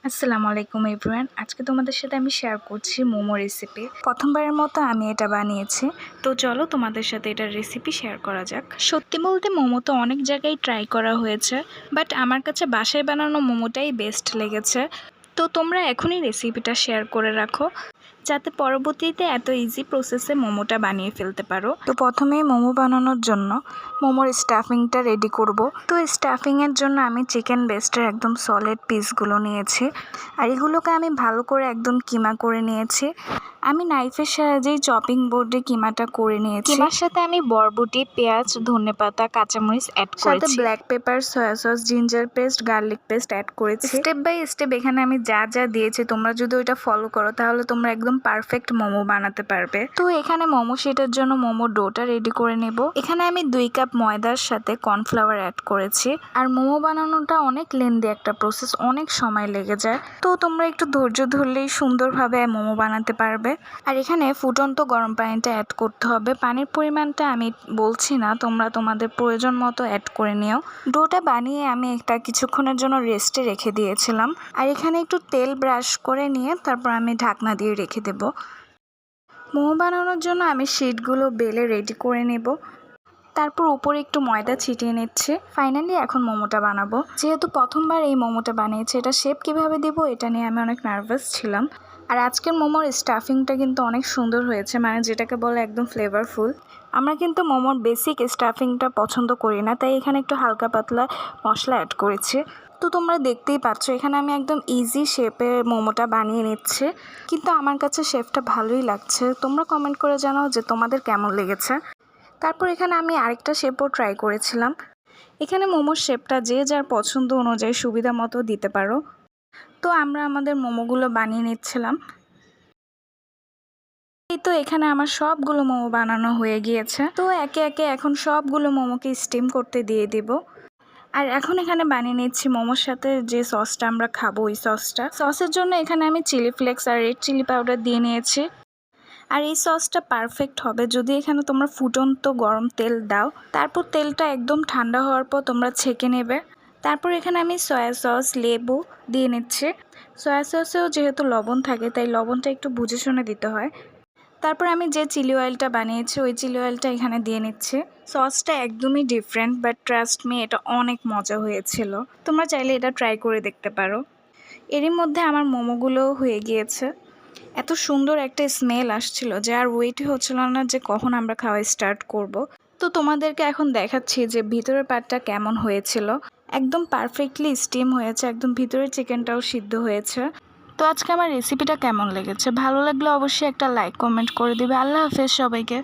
আসসালামু আলাইকুম এভরিওয়ান। আজকে তোমাদের সাথে আমি শেয়ার করছি মোমো রেসিপি। প্রথমবারের মতো আমি এটা বানিয়েছি, তো চলো তোমাদের সাথে এটার রেসিপি শেয়ার করা যাক। সত্যি বলতে মোমো তো অনেক জায়গায় ট্রাই করা হয়েছে, বাট আমার কাছে বাসায় বানানো মোমোটাই বেস্ট লেগেছে। তো তোমরা এখনই রেসিপিটা শেয়ার করে রাখো, যাতে পরবর্তীতে এত ইজি প্রসেসে মোমোটা বানিয়ে ফেলতে পারো। তো প্রথমেই মোমো বানানোর জন্য মোমোর স্টাফিংটা রেডি করব। তো স্টাফিংয়ের জন্য আমি চিকেন ব্রেস্টের একদম সলিড পিসগুলো নিয়েছি, আর এগুলোকে আমি ভালো করে একদম কিমা করে নিয়েছি। আমি নাইফের সাহায্যেই চপিং বোর্ডে কিমাটা করে নিয়েছি। কিমার সাথে আমি বরবটি, পেঁয়াজ, ধনেপাতা, কাঁচামরিচ অ্যাড করেছি, সাথে black pepper, soya sauce, ginger paste, garlic paste add করেছি। স্টেপ বাই স্টেপ এখানে আমি যা যা দিয়েছি তোমরা যদি ওইটা ফলো করো তাহলে তোমরা একদম পারফেক্ট মোমো বানাতে পারবে। তো এখানে মোমো শেটের জন্য মোমো ডোটা রেডি করে নেব। এখানে আমি 2 কাপ ময়দার সাথে কর্নফ্লাওয়ার অ্যাড করেছি। আর মোমো বানানোটা অনেক লেন্দি একটা প্রসেস, অনেক সময় লেগে যায়, তো তোমরা একটু ধৈর্য ধরলেই সুন্দরভাবে মোমো বানাতে পারবে। আর এখানে ফুটন্ত গরম পানিটা অ্যাড করতে হবে। পানির পরিমাণটা আমি বলছি না, তোমরা তোমাদের প্রয়োজন মতো অ্যাড করে নিও। ডোটা বানিয়ে আমি একটা কিছুক্ষণের জন্য রেস্টে রেখে দিয়েছিলাম। আর এখানে একটু তেল ব্রাশ করে নিয়ে তারপর আমি ঢাকনা দিয়ে রেখে দেব। মোমো বানানোর জন্য আমি শিটগুলো বেলে রেডি করে নেব, তারপর উপরে একটু ময়দা ছিটিয়ে নিচ্ছে। ফাইনালি এখন মোমোটা বানাবো। যেহেতু প্রথমবার এই মোমোটা বানিয়েছি, এটা শেপ কিভাবে দেব এটা নিয়ে আমি অনেক নার্ভাস ছিলাম। আর আজকের মোমোর স্টাফিংটা কিন্তু অনেক সুন্দর হয়েছে, মানে যেটাকে বলে একদম ফ্লেভারফুল। আমরা কিন্তু মোমোর বেসিক স্টাফিংটা পছন্দ করি না, তাই এখানে একটু হালকা পাতলা মশলা অ্যাড করেছি। তো তোমরা দেখতেই পাচ্ছ এখানে আমি একদম ইজি শেপে মোমোটা বানিয়ে নিচ্ছি, কিন্তু আমার কাছে শেপটা ভালোই লাগছে। তোমরা কমেন্ট করে জানাও যে তোমাদের কেমন লেগেছে। তারপর এখানে আমি আরেকটা শেপও ট্রাই করেছিলাম। এখানে মোমোর শেপটা যে যার পছন্দ অনুযায়ী সুবিধা মতো দিতে পারো। তো আমরা আমাদের মোমোগুলো বানিয়ে নিচ্ছিলাম। এই তো এখানে আমার সবগুলো মোমো বানানো হয়ে গিয়েছে। তো একে একে এখন সবগুলো মোমোকে স্টিম করতে দিয়ে দেব। আর এখন এখানে বানিয়ে নিচ্ছি মোমোর সাথে যে সসটা আমরা খাবো, ওই সসের জন্য এখানে আমি চিলি ফ্লেক্স আর রেড চিলি পাউডার দিয়ে নিয়েছি। আর এই সসটা পারফেক্ট হবে যদি এখানে তোমরা ফুটন্ত গরম তেল দাও। তারপর তেলটা একদম ঠান্ডা হওয়ার পর তোমরা ছেঁকে নেবে। তারপর এখানে আমি সয়া সস, লেবু দিয়ে নিচ্ছি। সয়া সসেও যেহেতু লবণ থাকে, তাই লবণটা একটু বুঝে শুনে দিতে হয়। তারপর আমি যে চিলি অয়েলটা বানিয়েছি ওই চিলি অয়েলটা এখানে দিয়ে নিচ্ছি। সসটা একদমই ডিফারেন্ট, বাট ট্রাস্ট মি এটা অনেক মজা হয়েছিল। তোমরা চাইলে এটা ট্রাই করে দেখতে পারো। এরই মধ্যে আমার মোমোগুলোও হয়ে গিয়েছে। এত সুন্দর একটা স্মেল আসছিল যে আর ওয়েটই হচ্ছিল না যে কখন আমরা খাওয়া স্টার্ট করব। তো তোমাদেরকে এখন দেখাচ্ছি যে ভিতরের পার্টটা কেমন হয়েছিল। একদম পারফেক্টলি স্টিম হয়েছে, একদম ভিতরের চিকেনটাও সিদ্ধ হয়েছে। তো আজকে আমার রেসিপিটা কেমন লেগেছে, ভালো লাগলে অবশ্যই একটা লাইক কমেন্ট করে দিবে। আল্লাহ হাফেজ সবাইকে।